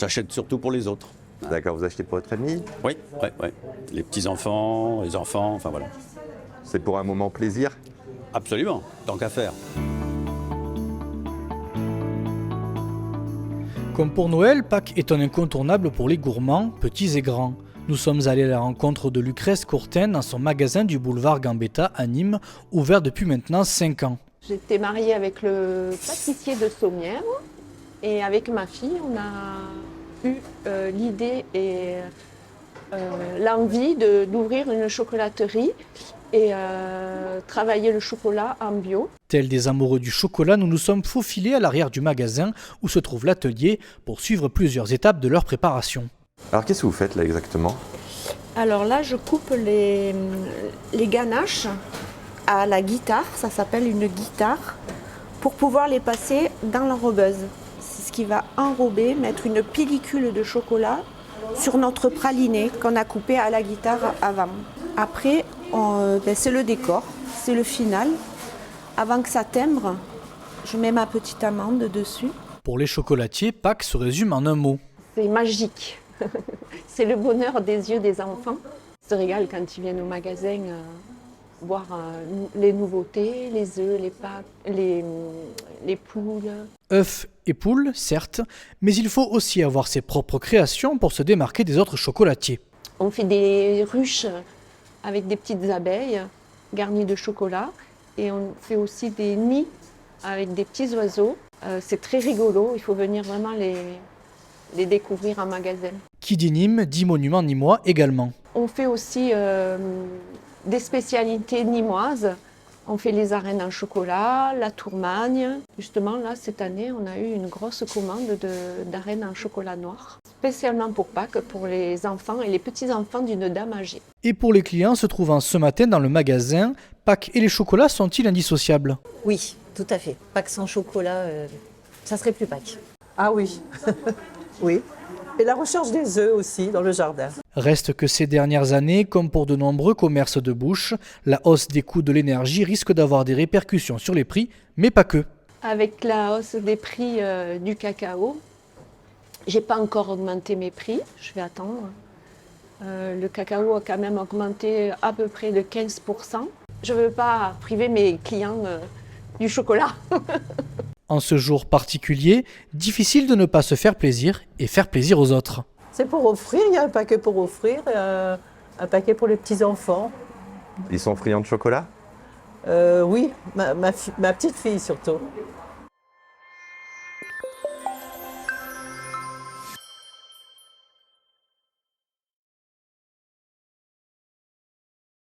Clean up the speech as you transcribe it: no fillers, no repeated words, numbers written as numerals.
J'achète surtout pour les autres. D'accord, vous achetez pour votre famille? Oui, oui. Les petits-enfants, les enfants, enfin voilà. C'est pour un moment plaisir? Absolument, tant qu'à faire. Comme pour Noël, Pâques est un incontournable pour les gourmands, petits et grands. Nous sommes allés à la rencontre de Lucrèce Courtin dans son magasin du boulevard Gambetta à Nîmes, ouvert depuis maintenant 5 ans. J'étais mariée avec le pâtissier de Sommières et avec ma fille, on a eu l'idée et l'envie d'ouvrir une chocolaterie et travailler le chocolat en bio. Tels des amoureux du chocolat, nous nous sommes faufilés à l'arrière du magasin où se trouve l'atelier pour suivre plusieurs étapes de leur préparation. Alors qu'est-ce que vous faites là exactement? Alors là, je coupe les ganaches à la guitare, ça s'appelle une guitare, pour pouvoir les passer dans l'enrobeuse. C'est ce qui va enrober, mettre une pellicule de chocolat sur notre praliné qu'on a coupé à la guitare avant. Après, c'est le décor, c'est le final. Avant que ça timbre, je mets ma petite amande dessus. Pour les chocolatiers, Pâques se résume en un mot. C'est magique. C'est le bonheur des yeux des enfants. Ils se régalent quand ils viennent au magasin voir les nouveautés, les œufs, les pâtes, les poules. Œufs et poules, certes, mais il faut aussi avoir ses propres créations pour se démarquer des autres chocolatiers. On fait des ruches avec des petites abeilles garnies de chocolat et on fait aussi des nids avec des petits oiseaux. C'est très rigolo, il faut venir vraiment les découvrir en magasin. Qui dit Nîmes, dit monument nîmois également. On fait aussi des spécialités nîmoises. On fait les arènes en chocolat, la tourmagne. Justement, là, cette année, on a eu une grosse commande d'arènes en chocolat noir. Spécialement pour Pâques, pour les enfants et les petits-enfants d'une dame âgée. Et pour les clients se trouvant ce matin dans le magasin, Pâques et les chocolats sont-ils indissociables? Oui, tout à fait. Pâques sans chocolat, ça serait plus Pâques. Ah oui, oui. Et la recherche des œufs aussi dans le jardin. Reste que ces dernières années, comme pour de nombreux commerces de bouche, la hausse des coûts de l'énergie risque d'avoir des répercussions sur les prix, mais pas que. Avec la hausse des prix du cacao, j'ai pas encore augmenté mes prix, je vais attendre. Le cacao a quand même augmenté à peu près de 15%. Je veux pas priver mes clients du chocolat. En ce jour particulier, difficile de ne pas se faire plaisir et faire plaisir aux autres. C'est pour offrir, il y a un paquet pour offrir, un paquet pour les petits-enfants. Ils sont friands de chocolat? Oui, ma petite fille surtout.